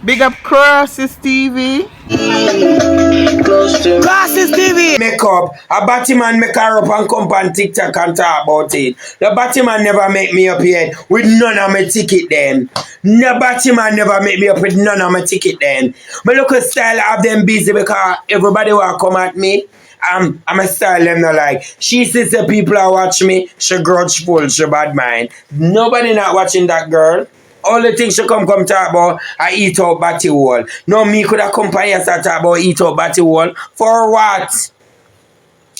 Big up Crosses TV. Crosses TV. Make up. A Batman make her up and come on TikTok and talk about it. The Batman never make me up yet with none of my ticket then. The Batman never make me up with none of my ticket then. But look at style of them busy because everybody will come at me. I'm a style them not like. She says the people are watch me. She grudgeful, she bad mind. Nobody not watching that girl. All the things she come talk about, I eat out batty wall. No, me could have come and start talk about eat out batty wall. For what?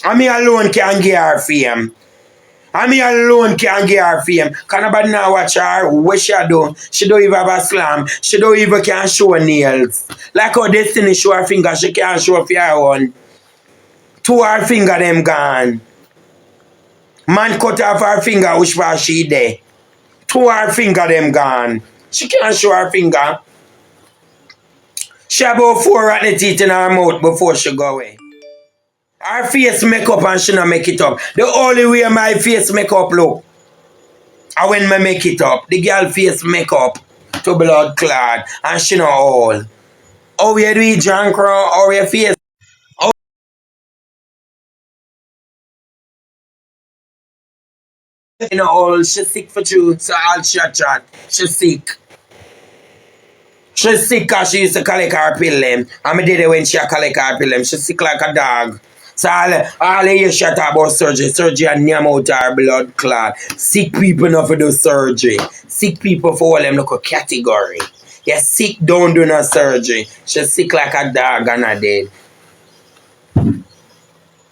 I me alone can give her fame. I me alone can give her fame. Can nobody now watch her? What she do? She don't even have a slam. She don't even can show nails. Like how Destiny show her finger, she can't show for her one. Two her finger them gone. Man cut off her finger, which was she there. Two her finger them gone. She can't show her finger. She about 4 rotten teeth in her mouth before she go away. Her face make up and she not make it up. The only way my face make up look are when I make it up. The girl face make up to blood clot and she not all. How you do it, John Crow? How your face? You know all. She sick for you. So I'll chat. She sick. She sick because she used to collect her pill them. And I did it when she collect her pill them. She sick like a dog. So all you shut about surgery. Surgery and name out her blood clot. Sick people not for do surgery. Sick people for all them look a category. You sick, don't do no surgery. She sick like a dog and a dead.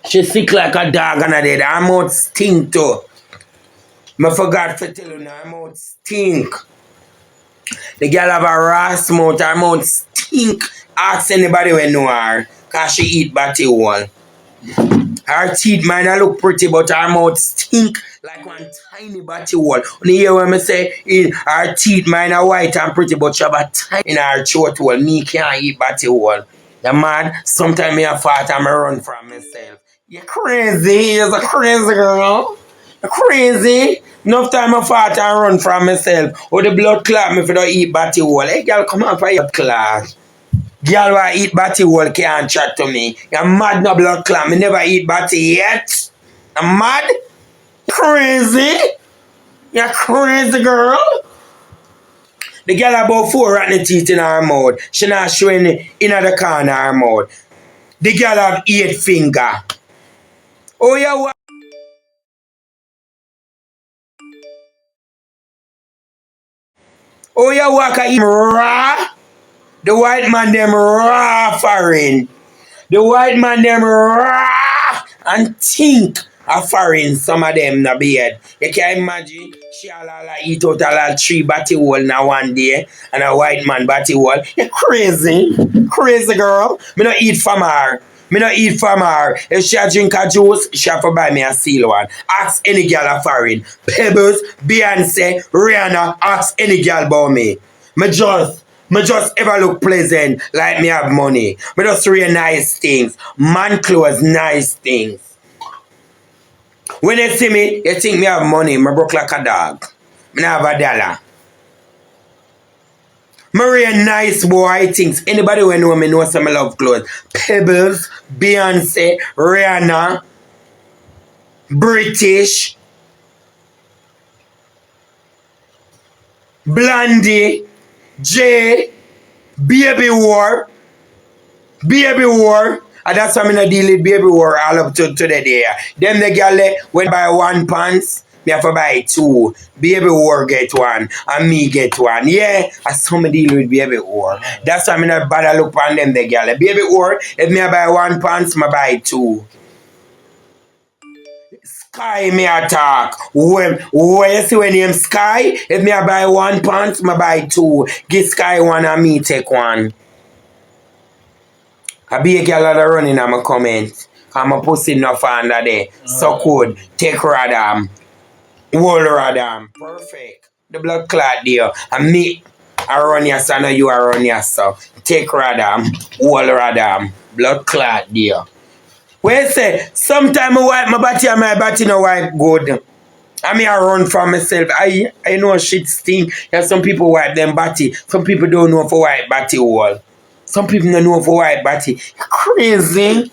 She sick like a dog and a dead. Her mouth stink too. I forgot to tell you, her mouth stink. The girl have a ras mouth, her mouth stink. Ask anybody when know her. Cause she eat batty wall. Her teeth might not look pretty, but her mouth stink like one tiny batty wall. You hear when I say her teeth might not white and pretty, but she have a tiny in her throat wall. Me can't eat batty wall. You mad? Sometimes me a fart and I run from myself. You crazy? You're a crazy girl. You're crazy. Enough time I fart and run from myself. Or the blood clot me if I don't eat batty wall. Hey girl, come on for your class. Girl who eat batty wall can't chat to me. You're mad no blood clot. Me never eat batty yet. I'm mad? Crazy? You're crazy girl? The girl about 4 rotten teeth in her mouth. She not showing in the corner her mouth. The girl have 8 finger. Oh yeah, what? Oh yeah, walk a eat raw? The white man them raw foreign. The white man them raw and think a foreign. Some of them na beard. You can imagine she all eat out all 3 batty wall in one day and a white man batty wall. You crazy. Crazy girl. Me not eat from her. Me not eat from her. If she a drink a juice, she have to buy me a seal one. Ask any girl a foreign. Pebbles, Beyonce, Rihanna, ask any girl about me. Me just ever look pleasant like me have money. Me just wear nice things. Man clothes, nice things. When you see me, you think me have money. Me broke like a dog. Me not have a dollar. Me wear nice boy things. Anybody who know me know some love clothes. Pebbles, Beyonce, Rihanna, British, Blondie, J, Baby War. And that's why I'm not deal with Baby War all up to the day. Them the girl when buy 1 pants, me have to buy 2. Baby War get 1 and me get 1. Yeah, I saw me deal with Baby War. That's why I'm not bother look on them the girl. Baby War, if me buy 1 pants, me buy 2. Sky me attack. When you see when him Sky, if me buy 1 pants, me buy 2. Give Sky 1 and me take 1. I be a girl that running on my comment. I'm a pussy enough under there. So good. Take Radam. Wall Radam. Perfect. The blood clot there. And me, I run yes, I know you are run yes, so. Take Radam. Wall Radam. Blood clot there. Where say, sometime I wipe my body and my body no wipe good. I mean, I run from myself. I know shit stink. Yeah, some people wipe them body. Some people don't know for wipe body wall. Some people don't know for wipe body. You crazy.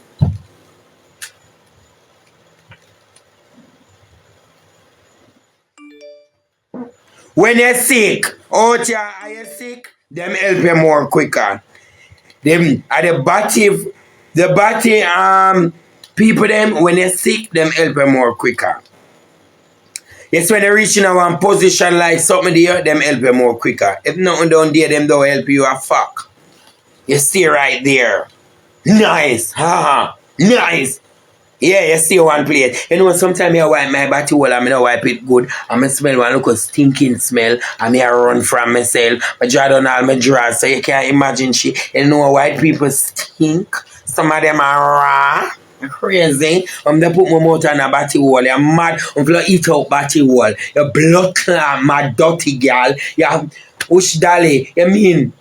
When you're sick, out here, are you sick? Them help you more quicker. Them are the body people them when they're sick, them help you more quicker. Yes, when they reach in a one position like something there, them help you more quicker. If nothing down there, them don't help you a fuck. You stay right there. Nice. Haha. Nice. Yeah, you see one place. You know, sometimes I wipe my body well, I wipe it good. I smell one look a stinking smell. I run from myself. I draw down all my drawers. So you can't imagine shit. You know, white people stink. Some of them are raw. Crazy. They put my mouth on a body wall. You're mad. I'm gonna eat out body wall. Your blood clot, my dirty girl. You push Dolly. You mean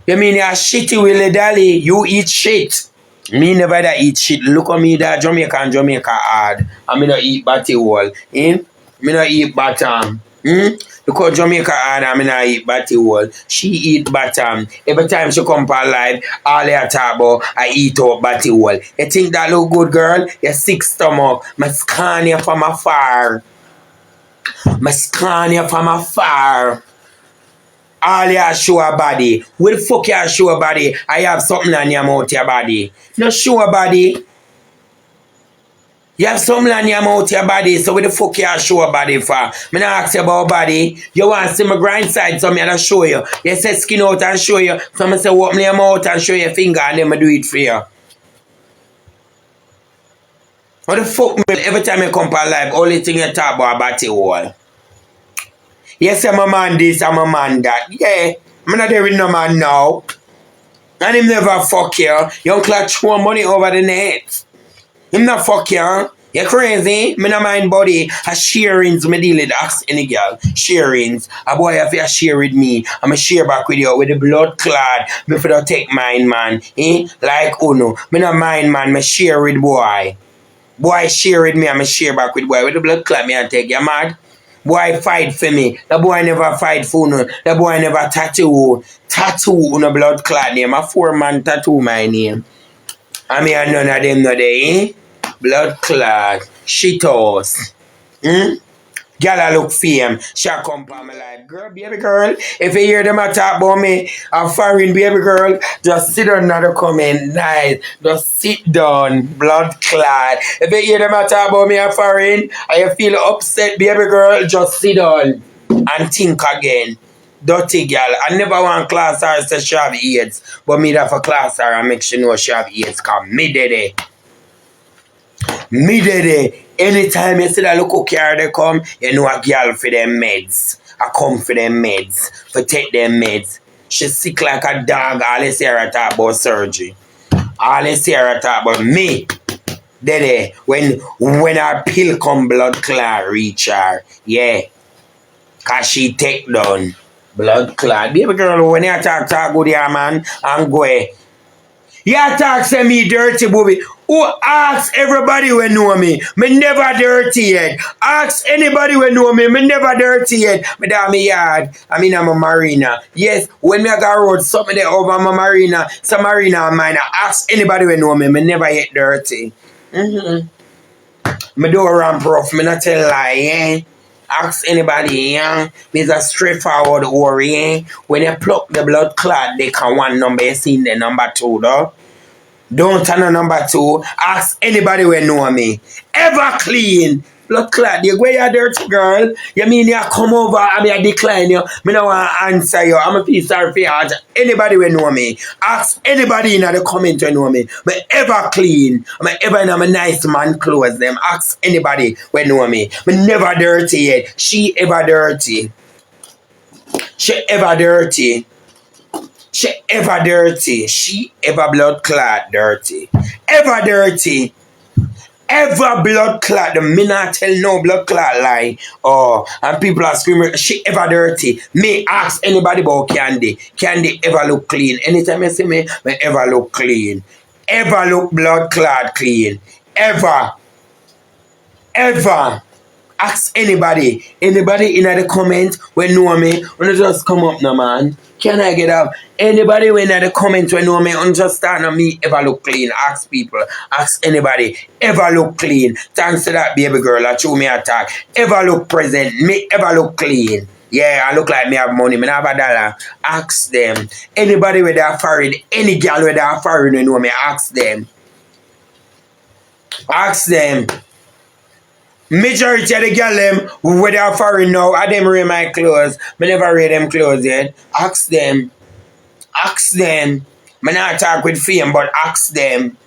you're shitty Willie Dolly? You eat shit. Me never that eat shit. Look at me that Jamaica hard. I mean not eat batty wall. Me not eat bottom. Look at Jamaica hard, I mean not eat batty wall. She eat bottom. Every time she come for live, all they talk about I eat out batty wall. You think that look good, girl? You sick stomach. My scan you from afar. My scan you from afar. All you show a body. Where the fuck you show a body? I have something on your mouth, your body. No show a body. You have something on your mouth, your body. So where the fuck you show a body for? Me not ask you about body. You want to see my grind side, so me I show you. You say skin out and show you. So I say open your mouth and show your finger and then I do it for you. What the fuck, man? Every time you come for life, only thing you talk about body wall. Yes, I'm a man this, I'm a man that. Yeah, I'm not there with no man now. And him never fuck you. Young clock throw money over the net. Him not fuck you. You crazy? Me no mind body. A sharings me deal with ask any girl. Sharings. A boy have to share with me. I'ma share back with you with the blood clot. Me for take mine man. Like Unuh. Me no mind man. Me share with boy. Boy share with me. I'ma share back with boy. With the blood clot me and take you mad. Boy fight for me. The boy never fight for no. The boy never tattoo. Tattoo on a blood clot name. A 4-man tattoo my name. I mean none of them no there, Blood clot. Shithouse. Girl I look fame. She come for my life. Girl, baby girl. If you hear them a talk about me, a foreign baby girl, just sit down and comment. Nice. Just sit down. Blood clot. If you hear them a talk about me a foreign and you feel upset, baby girl, just sit down and think again. Dirty girl. I never want class her say she have AIDS. But me that for class her and make sure know she have AIDS. Cause me did it. Me did it. Anytime you see that local car they come, you know a girl for them meds. I come for them meds. For take them meds. She sick like a dog. All they see her talk about surgery. All they see her talk about me. Dede. When her pill come blood clot reach her. Yeah. Cause she take down. Blood clot. Baby girl, when you talk good here, man, and go. You talk say me dirty, booby. Who ask everybody who know me? Me never dirty yet. Ask anybody who know me. Me never dirty yet. Me down me yard. I mean I'm a marina. Yes, when me go road, something there over my marina. Some marina of mine. Ask anybody who know me. Me never yet dirty. Me do ramp rough. Me not tell lie, eh? Ask anybody, yeah. There's a straightforward worry, eh? When you pluck the blood clot, they can one number, you seen the number 2, though. Don't turn on number 2. Ask anybody who know me. Ever clean. Blood clot, you go your dirty girl. You mean you come over and I decline you. Me no want to answer you. I'm a piece sorry for you. Anybody who know me. Ask anybody in the comment who know me. But ever clean. I'm ever in my nice man clothes them. Ask anybody who know me. Me never dirty yet. She ever dirty. She ever dirty. She ever dirty. She ever blood clot dirty. Ever dirty. Ever blood clot. The me not tell no blood clot lie. Oh, and people are screaming, she ever dirty. Me ask anybody about Candy. Candy ever look clean. Anytime you see me ever look clean. Ever look blood clot clean. Ever. Ever. Ask anybody in the comment when know me, when just come up now, man. Can I get up? Anybody when in the comment when know me, when just start on me ever look clean. Ask people, ask anybody, ever look clean. Thanks to that baby girl that threw me attack. Ever look present, me ever look clean. Yeah, I look like me have money, me have $1. Ask them. Anybody with that foreign, any girl with that foreign, you know me, ask them. Ask them. Majority of the girl them with their foreign now, I them wear my clothes. Me never wear them clothes yet. Ask them. Ask them. Me not talk with fame, but ask them.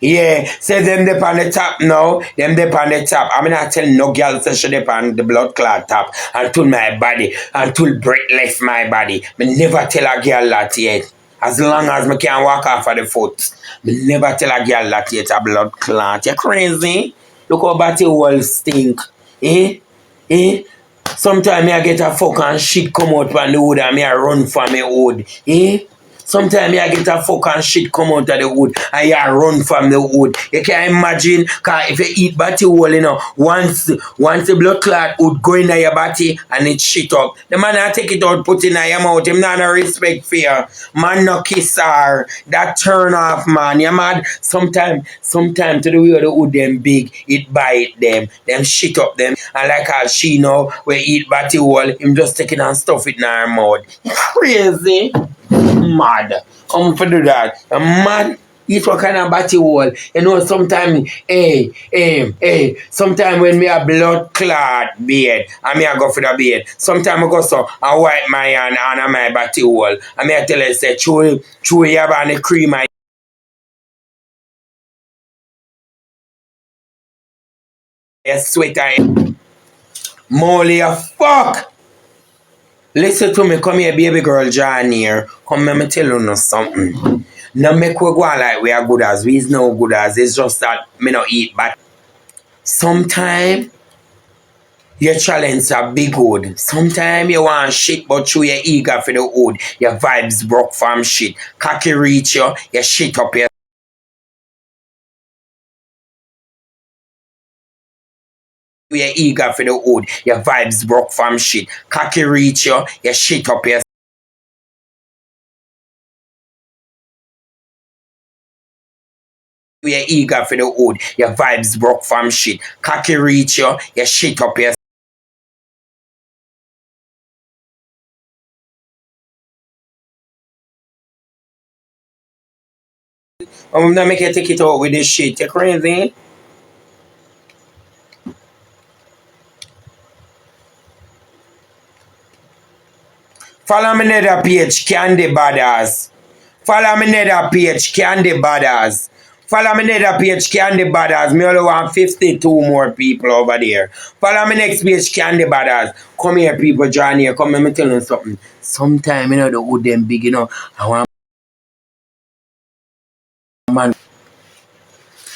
Yeah, say them dip on the top now. Them dip on the top. I'm not telling no girl say she dip on the blood clot top until my body, until breath left my body. Me never tell a girl that yet. As long as me can walk off of the foot. Me never tell a girl that yet a blood clot. You crazy? Look how body wall stink. Eh? Eh? Sometimes me I get a fuck and shit come out from the wood and me I run for me wood. Eh? Sometimes me I get a fuck and shit come out of the wood and I run from the wood. You can imagine, cause if you eat body wall, you know, once the blood clot would go in your body and it shit up. The man I take it out, put it in your mouth. Him not no respect for you. Man no kiss her. That turn off, man. You mad? Sometimes to the way the wood them big, it bite them. Them shit up them. And like how she know we eat body wall, him just taking and stuff it in her mouth. Crazy. Mad. For do that. Mad. Eat what kind of body wall. You know, sometimes, sometimes when me a blood clot beard, and me a go for the beard, sometimes I go so, I wipe my hand on my body wall, and me I tell her, say, chew you have on the cream, and you sweat, and molly, you fuck. Listen to me, come here, baby girl, John here. Come, let me tell you something. No make we go on like we are good as we is no good as. It's just that me not eat, but sometimes your challenge are big good. Sometimes you want shit, but you are eager for the wood. Your vibes broke from shit. Cocky reach you shit up your. You are eager for the wood. Your vibes broke from shit. Cocky reach you shit up your. You are eager for the wood. Your vibes broke from shit. Cocky reach you shit up your. I'm not make you take it out with this shit. You crazy? Follow me nether page, Candy Badass. Follow me nether page, Candy Badass. Follow me nether page, Candy Badass. Me only want 52 more people over there. Follow me next page, Candy Badass. Come here, people, join here. Come, let me tell you something. Sometime, you know, the wood them big, you know. I want man.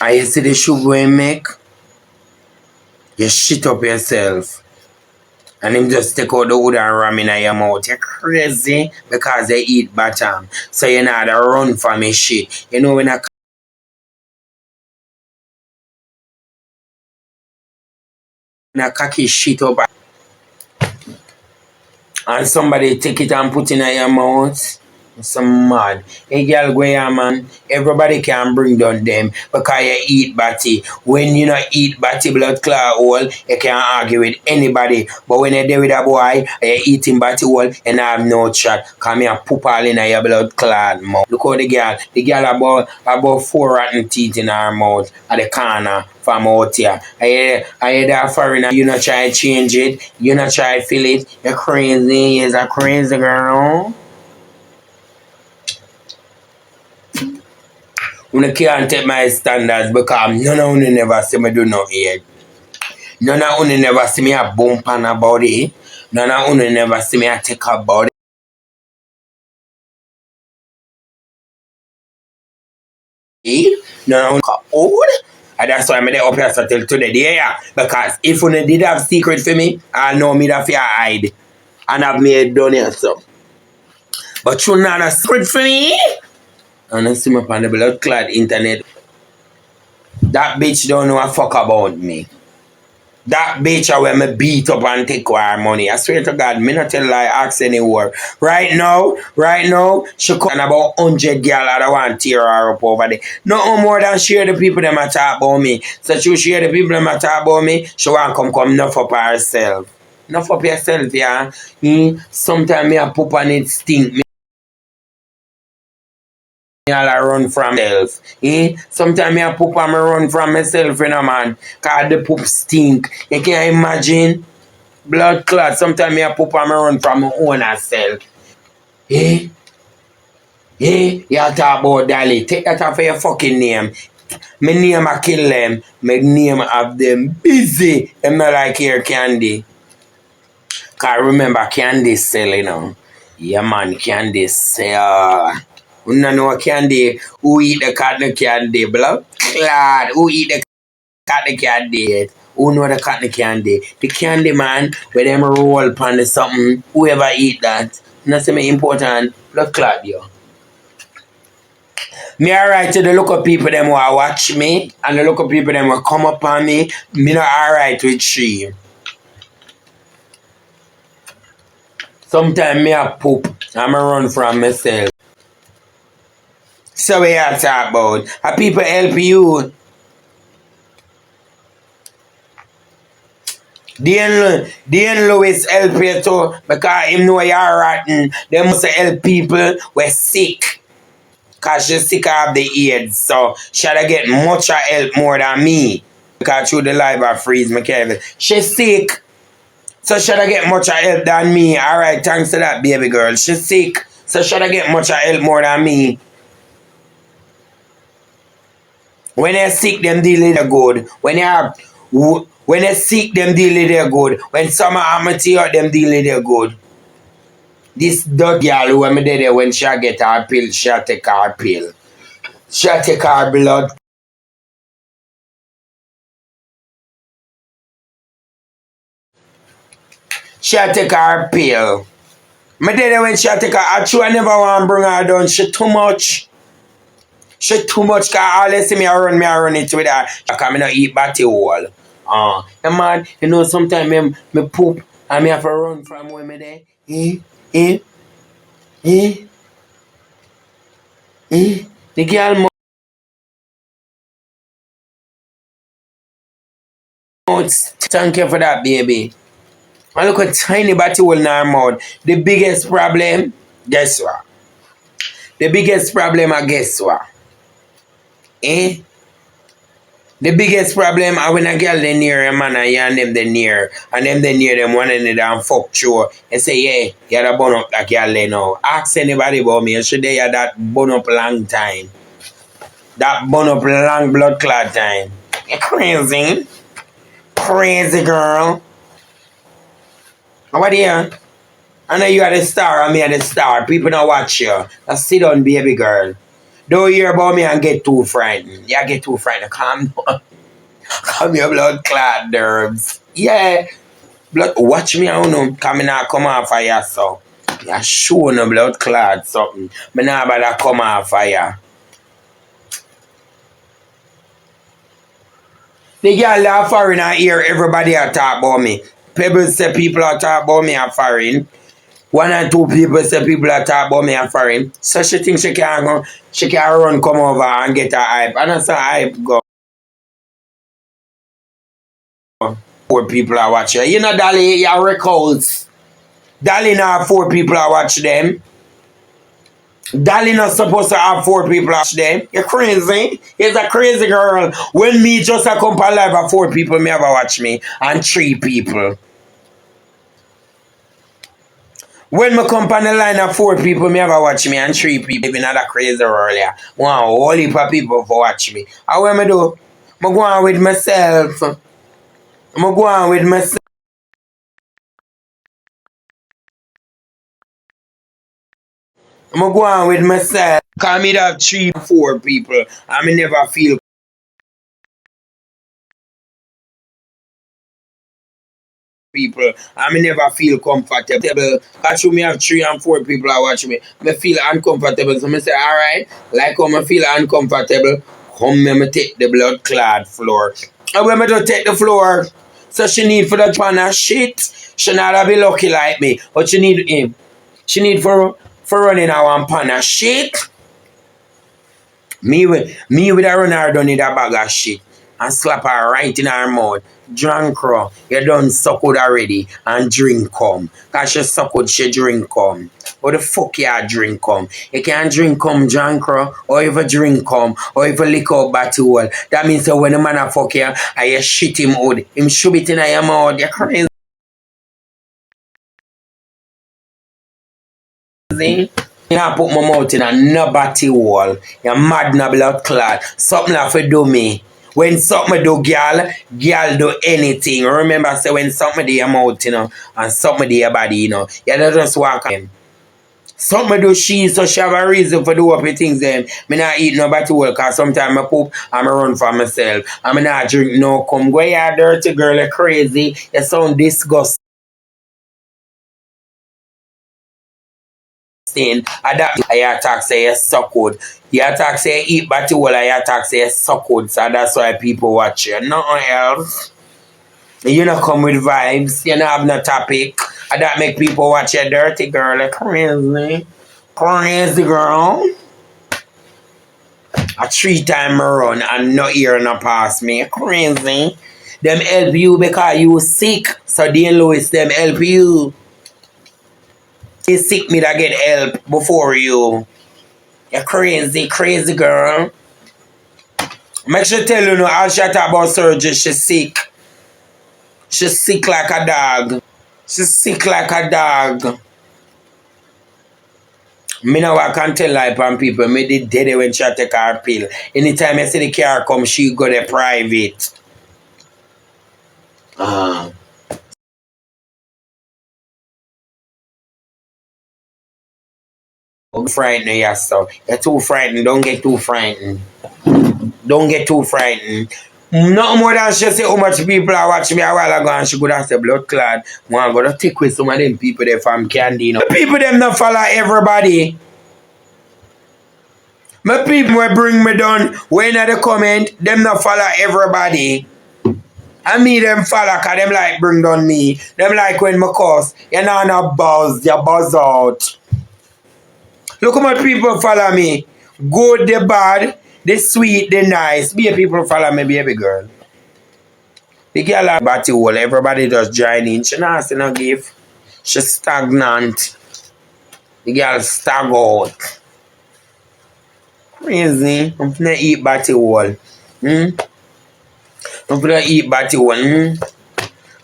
I you see the sugar we make. You shit up yourself. And him just take out the wood and ram in your mouth. You're crazy because they eat bottom. So you know how to run for me shit. You know when a cocky shit up and somebody take it and put it in your mouth. It's mad. Hey girl go here man. Everybody can bring down them because you eat batty. When you not eat batty blood clot hole, you can't argue with anybody. But when you're there with a boy, you eating batty hole, and have no chat. Come here poop all in your blood clot mouth. Look how the girl about 4 rotten teeth in her mouth at the corner from out here. I hear that foreigner, you not try to change it, you not try to fill it. You're crazy, you're a crazy girl. I can't take my standards because none of you never see me do nothing yet. None of you never see me a bump on a body. None of you never see me a take a body. None of you old. And that's why I'm there up here so till today. Yeah, because if you did have secret for me, I know me that fear hide. And have me done it so. But you not a secret for me. And I see me on the blood clad internet. That bitch don't know a fuck about me. That bitch when me beat up and take her money. I swear to God, me not tell lie, ask anywhere. Right now, she come and about 100 girl I don't want to tear her up over there. No more than share the people them a talk about me. So she share the people them a talk about me, she want come enough up herself. Enough up yourself, yeah. Sometimes me a poop and it stink. All I run from myself. Sometimes I poop and I run from myself, you know, man. Cause the poop stink. You can imagine? Blood clot. Sometimes I poop and I run from my own self. Eh? You talk about Dolly. Take that off of your fucking name. My name I kill them. My name have them busy. Them not like here candy. Cause remember candy sell, you know. Yeah man, candy sell. You don't know candy. Who eat the cotton candy, blood? Clad. Who eat the cotton candy? Who know the cotton candy? The candy man, where them roll upon the something, whoever eat that. Nothing important. Blood clot, yo. Me alright to the local people them who watch me, and the local people them who come up on me, me not alright with she. Sometimes me a poop, and I run from myself. So we are talk about. How people help you. Dean Lewis help you too because him know you're rotten. They must help people who are sick. Because she's sick of the AIDS. So she'll get much help more than me. Because through the liver freeze me Kevin. She's sick. So she'll get much help than me. Alright, thanks to that baby girl. She's sick. So she'll get much help more than me. When they're sick, them deal with it good. When they're sick, them deal with it good. When some amateur, them deal with it good. This dog girl who I'm there when she get her pill, she take her pill. She take her blood. She take her pill. Me there when she take her, I never want to bring her down. She too much. She too much cause all they see me run it with her. Cause me not eat batty wall. Yeah, man, you know sometimes me poop and me have to run from where me there. Eh? Eh? The girl mouth. Thank you for that, baby. And look at tiny batty hole in her mouth. The biggest problem, guess what? The biggest problem, I guess what? Eh? The biggest problem is when a girl they near a man and you and them they near. And them they near them one another and fuck through. And say, yeah, you gotta burn up that girl they know. Ask anybody about me. You should have that burn up long time. That burn up long blood clot time. You crazy? Crazy girl. What here? I know you are the star and me are the star. People don't watch you. Now sit down, baby girl. Don't hear about me and get too frightened. You get too frightened. Calm down. Calm your blood clot nerves. Yeah. Blood watch me I don't know. Come now come off of you so. You sure no blood clot something. Me not bother come off of you. The girl are foreign I hear everybody are talk about me. People say people are talk about me are foreign. One or two people say people are talk about me and foreign. So she thinks she can run come over and get her hype. And that's how hype go. Four people are watching. You know Dolly, your records. Dolly now 4 people are watch them. Dolly not supposed to have 4 people watch them. You're crazy. You're a crazy girl. When me just a come for live of 4 people me ever watch me and 3 people. When me come on the line of 4 people, me ever watch me and 3 people, even that crazy earlier. One whole heap of people for watch me. And what me do? I go on with myself. I go on with myself. I go on with myself. Cause me have 3, 4 people. And me never feel people. And me never feel comfortable. Cause me have 3 and 4 people that watch me. Me feel uncomfortable. So me say, alright, like how me feel uncomfortable, come me take the blood clot floor. And when me do take the floor, So she need for the pan of shit. She not be lucky like me. But she need him. She need for running her one pan of shit. Me with a run her done in a bag of shit. And slap her right in her mouth. Drunk her. You done suck out already. And drink come. Cause she suck out, she drink come. What the fuck you drink come? You can't drink come drunk her. Or if a drink come. Or if a lick out battle. That means that when a man a fuck you and you shit him out. Him shove it in your mouth. You're crazy. You know, put my mouth in a nobody wall. You're mad na blood clot. Something like for do me. When something do girl do anything. Remember say when something do your mouth, you know, and something do your body, you know, you don't just walk on. Something do she, so she have a reason for do up with things then. Me not eat no batty wall cause sometimes I poop and I run for myself. And I not drink no come. Go you dirty girl, you crazy. You sound disgusting. I attack say you suck good. You attack say you eat batty wall, I attack say you suck good. So that's why people watch you. Nothing else. You not come with vibes. You not have no topic. And that make people watch you dirty girl. Like crazy. Crazy girl. A 3 time run and no ear no pass me. Crazy. Them help you because you sick. So they Louis them help you. They sick me that get help before you. You crazy, crazy girl. Make sure tell you no, I'll shut up about surgery. She's sick. She's sick like a dog. She's sick like a dog. Me know I can tell lie on people. Me did dead when she take her pill. Anytime I see the car come, she go to private. Don't frighten yourself. You're too frightened. Don't get too frightened. Don't get too frightened. No more than she say how much people are watching me a while ago and she could have said blood clot. I'm going to take with some of them people there from Candy. You know. The people them not follow everybody. My people will bring me down when at the comment, them not follow everybody. And me them follow cause them like bring down me. Them like when me cuss, you know no buzz, you buzz out. Look how much people follow me. Good, the bad, the sweet, the nice. Be people follow me, baby girl. The girl have batty hole, everybody just join in. She not say no give. She stagnant. The girl stag out. Crazy. I'm gonna eat batty hole. I'm gonna eat batty hole.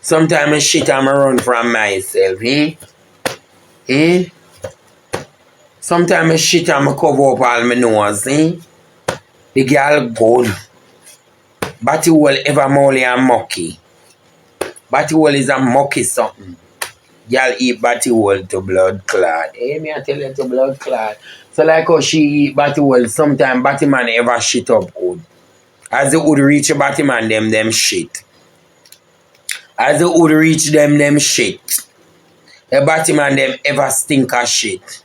Sometimes I shit and I run from myself. Sometimes I shit and I cover up all my nose. The girl good. Batty hole ever molly and mucky. Batty hole is a mucky something. Girl eat batty hole to blood clot. Me I tell you to blood clot. So like how she eat batty hole, sometimes batty man ever shit up good. As the wood reach a batty man, them shit. As the wood reach them shit. The batty man them ever stink of shit.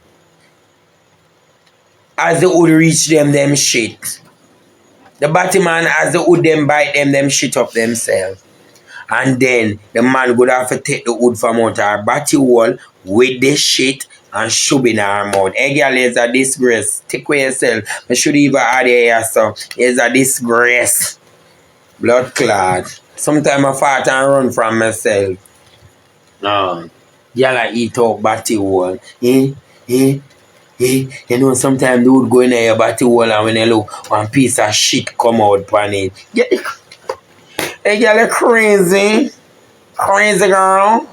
As the wood reach them shit. The batty man as the wood them bite them shit up themselves. And then the man would have to take the wood from out her batty wall with the shit and shove in her mouth. Hey girl, it's a disgrace. Take away yourself. I should even add here so. It's a disgrace. Blood clot. Sometimes I fart and run from myself. Girl I eat up batty wall. You know sometimes they would go in your batty wall and when you look one piece of shit come out on it. Hey girl, you crazy. Crazy girl.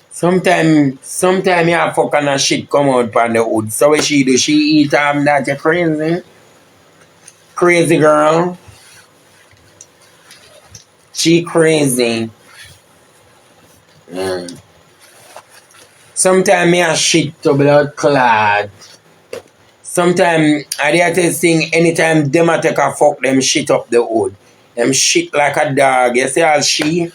Sometimes you fuck and a shit come out on the wood. So what she do? She eat that. You crazy. Crazy girl. She crazy. Sometimes me a shit to blood clot. Sometimes I dare to sing anytime them a take a fuck them shit up the wood. Them shit like a dog. You see all she?